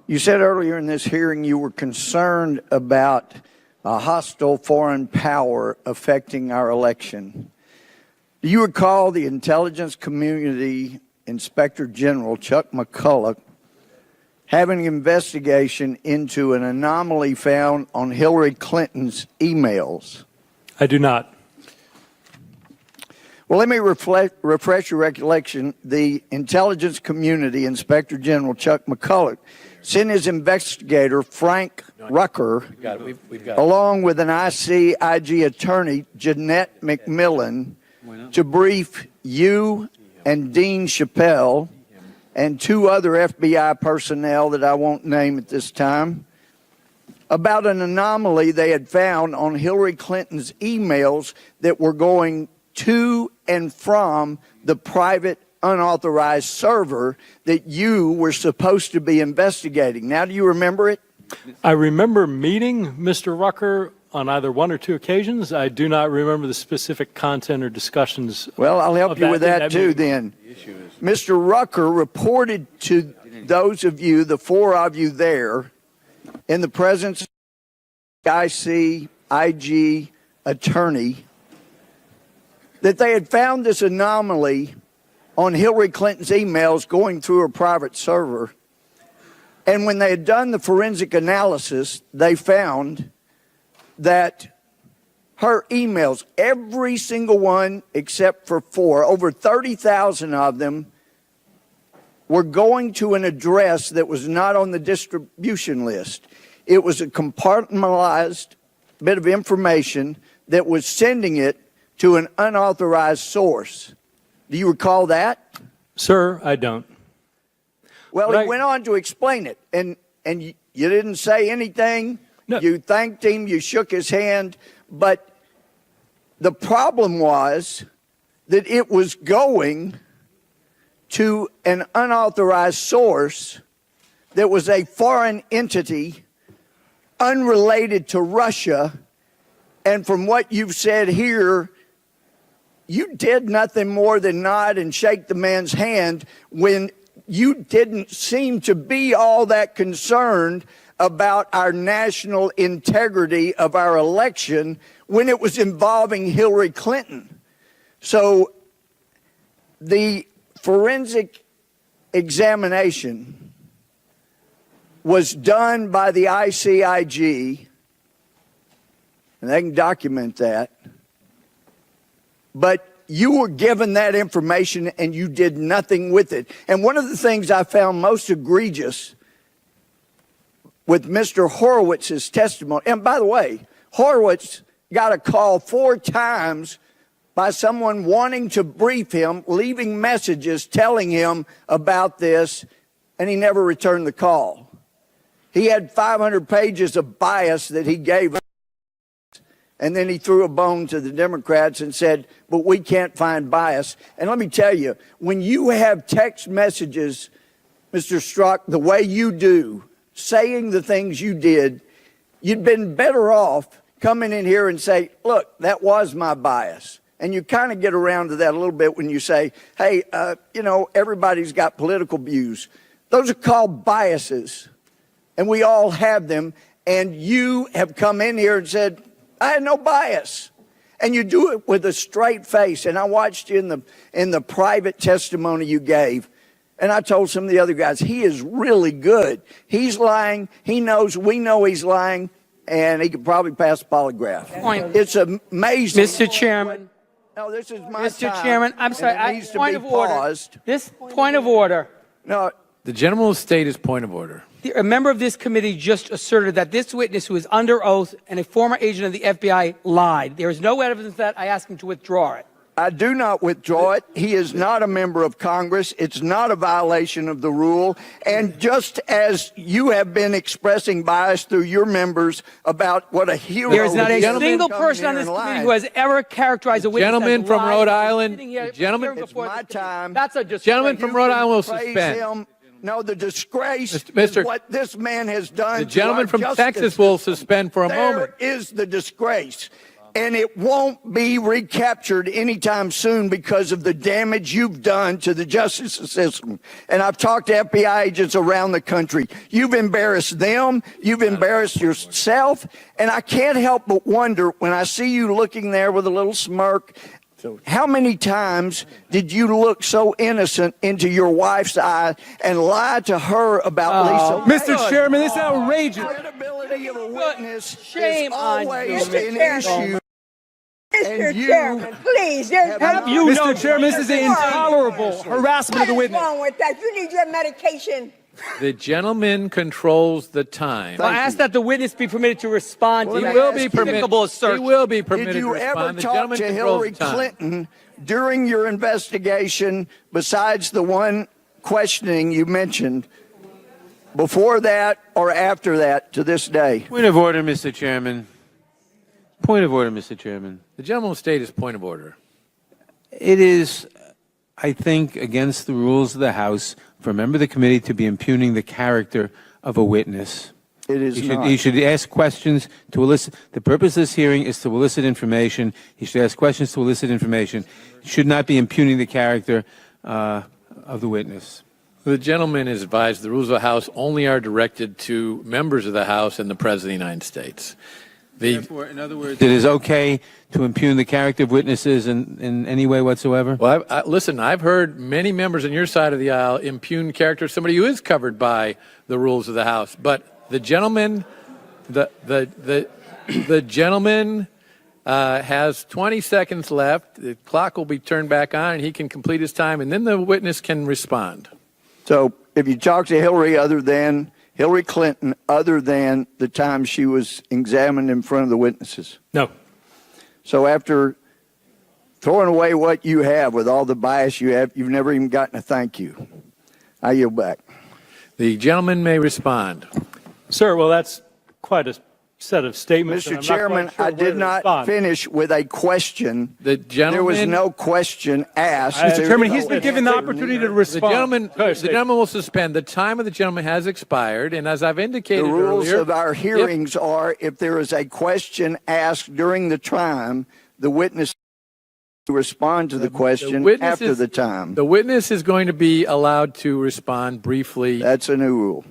You said earlier in this hearing you were concerned about a hostile foreign power affecting our election. Do you recall the intelligence community Inspector General Chuck McCulloch having an investigation into an anomaly found on Hillary Clinton's emails? I do not. Well, let me refresh your recollection. The intelligence community Inspector General Chuck McCulloch sent his investigator, Frank Rucker, along with an IG attorney, Jeanette McMillan, to brief you and Dean Chappelle and two other FBI personnel that I won't name at this time about an anomaly they had found on Hillary Clinton's emails that were going to and from the private unauthorized server that you were supposed to be investigating. Now, do you remember it? I remember meeting Mr. Rucker on either one or two occasions. I do not remember the specific content or discussions. Well, I'll help you with that too then. Mr. Rucker reported to those of you, the four of you there, in the presence of the IG attorney, that they had found this anomaly on Hillary Clinton's emails going through her private server. And when they had done the forensic analysis, they found that her emails, every single one except for four, over 30,000 of them, were going to an address that was not on the distribution list. It was a compartmentalized bit of information that was sending it to an unauthorized source. Do you recall that? Sir, I don't. Well, he went on to explain it, and you didn't say anything. No. You thanked him, you shook his hand, but the problem was that it was going to an unauthorized source that was a foreign entity unrelated to Russia, and from what you've said here, you did nothing more than nod and shake the man's hand when you didn't seem to be all that concerned about our national integrity of our election when it was involving Hillary Clinton. So the forensic examination was done by the ICIG, and they can document that. But you were given that information and you did nothing with it. And one of the things I found most egregious with Mr. Horowitz's testimony, and by the way, Horowitz got a call 4 times by someone wanting to brief him, leaving messages telling him about this, and he never returned the call. He had 500 pages of bias that he gave us. And then he threw a bone to the Democrats and said, but we can't find bias. And let me tell you, when you have text messages, Mr. Strzok, the way you do, saying the things you did, you'd been better off coming in here and say, look, that was my bias. And you kind of get around to that a little bit when you say, hey, everybody's got political views. Those are called biases, and we all have them. And you have come in here and said, I had no bias. And you do it with a straight face. And I watched you in the private testimony you gave. And I told some of the other guys, he is really good. He's lying. He knows, we know he's lying. And he could probably pass a polygraph. It's amazing. Mr. Chairman. No, this is my Mr. time. Chairman, I'm sorry. Point of order. This point of order. No. The gentleman will state his point of order. A member of this committee just asserted that this witness, who is under oath and a former agent of the FBI, lied. There is no evidence of that. I ask him to withdraw it. I do not withdraw it. He is not a member of Congress. It's not a violation of the rule. And just as you have been expressing bias through your members about what a hero there is not a single person on this committee who has ever characterized a witness gentleman from Rhode Island. Gentleman, it's my time. That's a disgrace. Gentleman from Rhode Island will suspend. No, the disgrace Mr. is what this man has done. The gentleman from Texas will suspend for a moment. There is the disgrace. and it won't be recaptured anytime soon because of the damage you've done to the justice system. And I've talked to FBI agents around the country. You've embarrassed them. You've embarrassed yourself. And I can't help but wonder when I see you looking there with a little smirk, how many times did you look so innocent into your wife's eye and lie to her about Lisa? Mr. Chairman, this is outrageous. Credibility of a witness Shame is on you, always Mr. an Chairman. issue. Mr. And you Chairman, please, there's have no Mr. Chairman, this is intolerable harassment of the What is witness. wrong with that? You need your medication. The gentleman controls the time. I ask that the witness be permitted to respond Well, to He let me that will be ask you- permitted. despicable search. He will be permitted Did you to ever respond. The talk gentleman to controls Hillary the time. Clinton during your investigation, besides the one questioning you mentioned, before that or after that to this day? Point of order, Mr. Chairman. Point of order, Mr. Chairman. The gentleman will state his point of order. It is, I think, against the rules of the House for a member of the committee to be impugning the character of a witness. It is not. He should ask questions to elicit. The purpose of this hearing is to elicit information. He should ask questions to elicit information. He should not be impugning the character of the witness. The gentleman is advised the rules of the House only are directed to members of the House and the President of the United States. Therefore, in other words, it is okay to impugn the character of witnesses in any way whatsoever? Well, listen, I've heard many members on your side of the aisle impugn character of somebody who is covered by the rules of the House. But the gentleman, the gentleman has 20 seconds left. The clock will be turned back on, and he can complete his time, and then the witness can respond. So if you talk to Hillary Clinton, other than the time she was examined in front of the witnesses. No. So after throwing away what you have with all the bias you have, you've never even gotten a thank you. I yield back. The gentleman may respond. Sir, well, that's quite a set of statements. and Mr. I'm not quite Chairman, sure I where did to not respond. finish with a question. The gentleman, There was no question asked. Mr. Chairman, he's been given the opportunity to The respond. gentleman will suspend. The time of the gentleman has expired, and as I've indicated The rules earlier, of our hearings are if there is a question asked during the time, the witness to respond to the question witness after is- the time. the witness is going to be allowed to respond briefly. That's a new rule.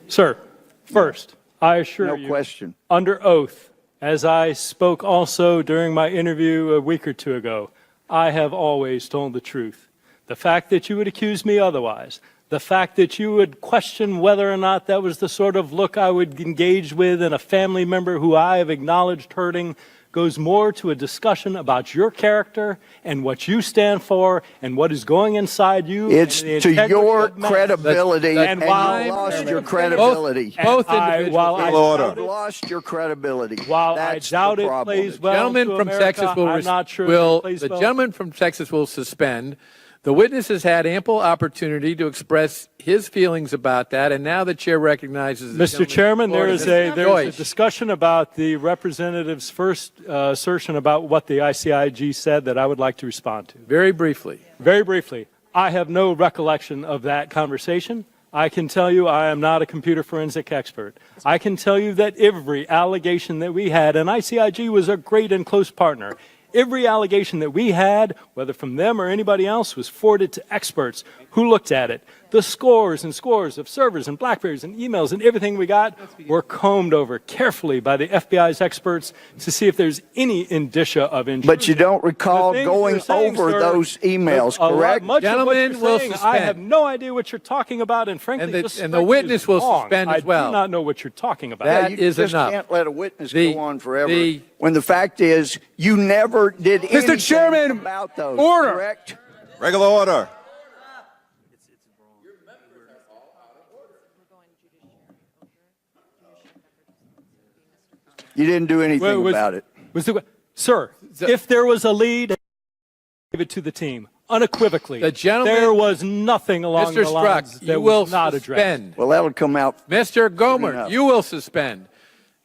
Sir, first, I assure No you, question. under oath, as I spoke also during my interview a week or two ago, I have always told the truth. The fact that you would accuse me otherwise, the fact that you would question whether or not that was the sort of look I would engage with in a family member who I have acknowledged hurting, goes more to a discussion about your character and what you stand for and what is going inside you. It's and the to integrity your of man. credibility, And and while- you lost your credibility. Both And individuals. while I You've lost your credibility. While That's I doubt the it problem. plays well Gentleman to from America, Texas will, I'm not sure will it plays the well. gentleman from Texas will suspend. The witness has had ample opportunity to express his feelings about that, and now the chair recognizes the Mr. Chairman, there is a Joyce. discussion about the representative's first assertion about what the ICIG said that I would like to respond to. Very briefly. Very briefly, I have no recollection of that conversation. I can tell you I am not a computer forensic expert. I can tell you that every allegation that we had, and ICIG was a great and close partner, every allegation that we had, whether from them or anybody else, was forwarded to experts who looked at it. The scores and scores of servers and BlackBerries and emails and everything we got were combed over carefully by the FBI's experts to see if there's any indicia of intrusion. But you don't recall The things going you're saying, over sir, those emails, a lot- correct? Much of what Gentlemen you're will saying, I suspend. have no idea what you're talking about, and frankly, And the- this and the spreadsheet witness is will wrong. suspend as well. I do not know what you're talking about. That you is just enough. can't let a witness The- go on forever. the- when the fact is, you never did anything Chairman, about those. order. Correct? Regular order. You didn't do anything about it. Sir, if there was a lead, give it to the team unequivocally. The gentleman- there was nothing along Mr. the lines Strzok, that you will was not addressed. suspend. Well, that'll come out. Mr. enough. Gohmert, you will suspend.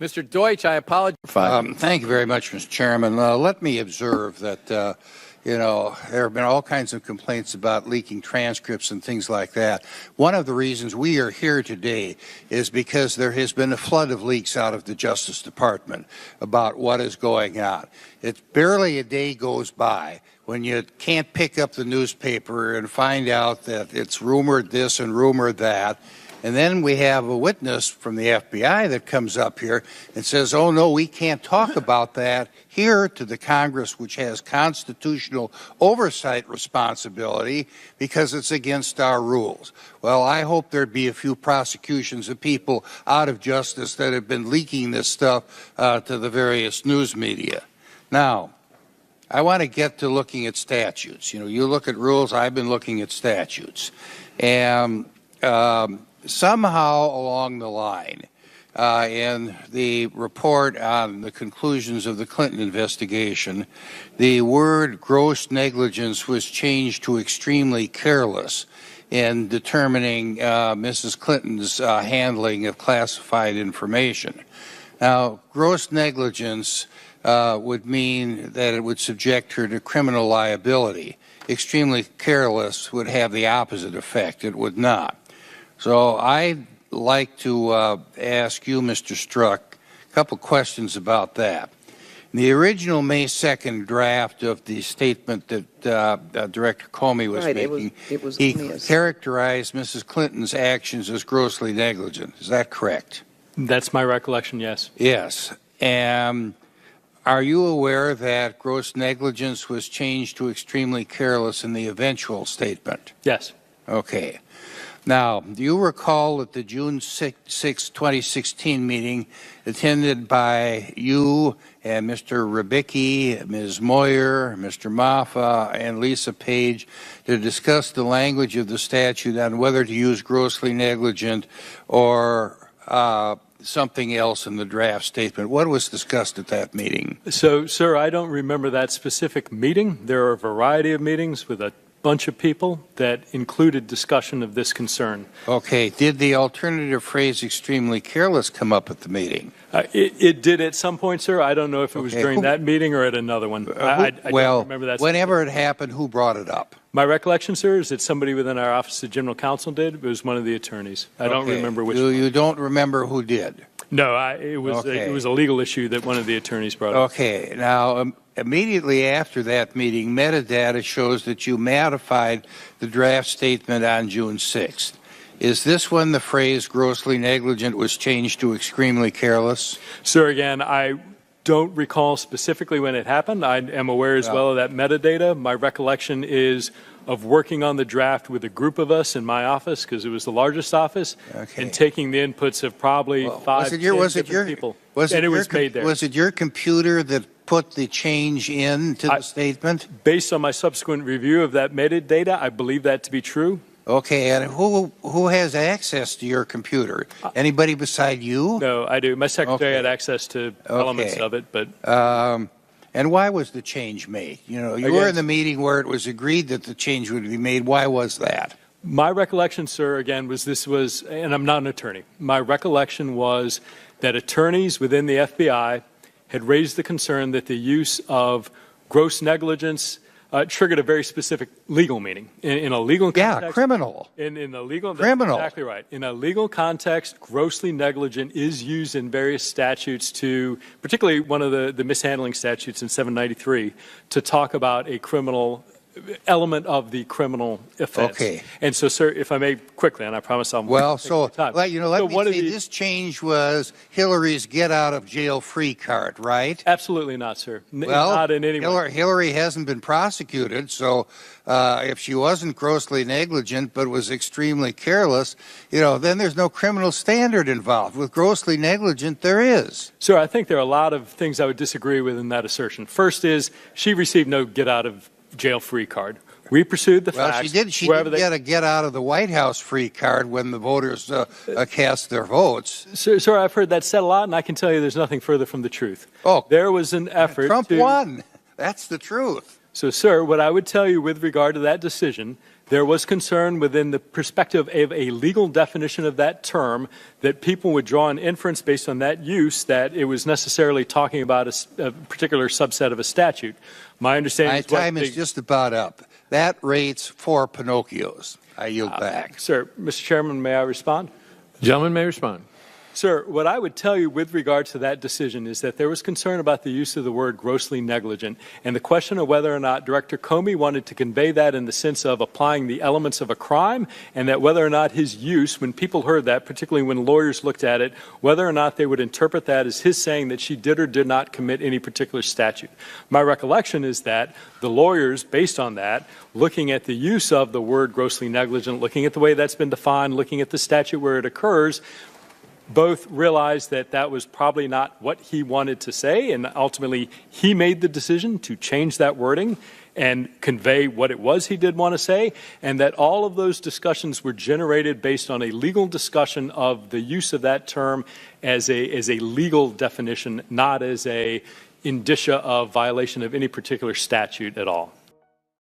Mr. Deutsch, I apologize. Thank you very much, Mr. Chairman. Let me observe that, you know, there have been all kinds of complaints about leaking transcripts and things like that. One of the reasons we are here today is because there has been a flood of leaks out of the Justice Department about what is going on. It's barely a day goes by when you can't pick up the newspaper and find out that it's rumored this and rumored that. And then we have a witness from the FBI that comes up here and says, oh, no, we can't talk about that here to the Congress, which has constitutional oversight responsibility because it's against our rules. Well, I hope there'd be a few prosecutions of people out of justice that have been leaking this stuff to the various news media. Now, I want to get to looking at statutes. You know, you look at rules, I've been looking at statutes. And somehow along the line, in the report on the conclusions of the Clinton investigation, the word gross negligence was changed to extremely careless in determining Mrs. Clinton's handling of classified information. Now, gross negligence would mean that it would subject her to criminal liability. Extremely careless would have the opposite effect. It would not. So I'd like to ask you, Mr. Strzok, a couple questions about that. In the original May 2nd draft of the statement that Director Comey was making, he characterized Mrs. Clinton's actions as grossly negligent. Is that correct? That's my recollection, yes. Yes. And are you aware that gross negligence was changed to extremely careless in the eventual statement? Yes. Okay. Now, do you recall at the June 6, 2016 meeting attended by you and Mr. Ribicki, Ms. Moyer, Mr. Maffa, and Lisa Page to discuss the language of the statute on whether to use grossly negligent or something else in the draft statement? What was discussed at that meeting? So, sir, I don't remember that specific meeting. There are a variety of meetings with a bunch of people that included discussion of this concern. Okay. Did the alternative phrase extremely careless come up at the meeting? It did at some point, sir. I don't know if it was during that meeting or at another one. I don't remember that. Whenever it happened, who brought it up? My recollection, sir, is that somebody within our Office of General Counsel did. It was one of the attorneys. I don't remember which one. You don't remember who did? No, it was a legal issue that one of the attorneys brought up. Okay. Now, immediately after that meeting, metadata shows that you modified the draft statement on June 6th. Is this when the phrase grossly negligent was changed to extremely careless? Sir, again, I don't recall specifically when it happened. I am aware as well of that metadata. My recollection is of working on the draft with a group of us in my office, because it was the largest office, and taking the inputs of probably 5 to 10 different people. Was it your computer that put the change into the statement? Based on my subsequent review of that metadata, I believe that to be true. Okay, and who has access to your computer? Anybody beside you? No, I do. My secretary had access to elements of it, but. And why was the change made? You know, you were in the meeting where it was agreed that the change would be made. Why was that? My recollection, sir, again, was, and I'm not an attorney, my recollection was that attorneys within the FBI had raised the concern that the use of gross negligence triggered a very specific legal meaning. In a legal context. Yeah, criminal. In a legal, criminal. That's exactly right. In a legal context, grossly negligent is used in various statutes to, particularly one of the mishandling statutes in 793, to talk about a criminal element of the criminal offense. Okay. And so, sir, if I may quickly, and I promise I'll let me say this change was Hillary's get-out-of-jail-free card, right? Absolutely not, sir. Well, not in any way. Hillary hasn't been prosecuted, so if she wasn't grossly negligent but was extremely careless, you know, then there's no criminal standard involved. With grossly negligent, there is. Sir, I think there are a lot of things I would disagree with in that assertion. First is she received no get-out-of-jail-free card. We pursued the facts. She did get a get-out-of-the-White House free card when the voters cast their votes. Sir, I've heard that said a lot, and I can tell you there's nothing further from the truth. Oh. There was an effort Trump won. That's the truth. So, sir, what I would tell you with regard to that decision, there was concern within the perspective of a legal definition of that term that people would draw an inference based on that use that it was necessarily talking about a particular subset of a statute. My understanding My is what time is just about up. That rates 4 Pinocchios. I yield back. Sir, Mr. Chairman, may I respond? Gentleman may respond. Sir, what I would tell you with regard to that decision is that there was concern about the use of the word grossly negligent and the question of whether or not Director Comey wanted to convey that in the sense of applying the elements of a crime, and that whether or not his use, when people heard that, particularly when lawyers looked at it, whether or not they would interpret that as his saying that she did or did not commit any particular statute. My recollection is that the lawyers, based on that, looking at the use of the word grossly negligent, looking at the way that's been defined, looking at the statute where it occurs, both realized that that was probably not what he wanted to say, and ultimately he made the decision to change that wording and convey what it was he did want to say, and that all of those discussions were generated based on a legal discussion of the use of that term as a legal definition, not as a indicia of violation of any particular statute at all.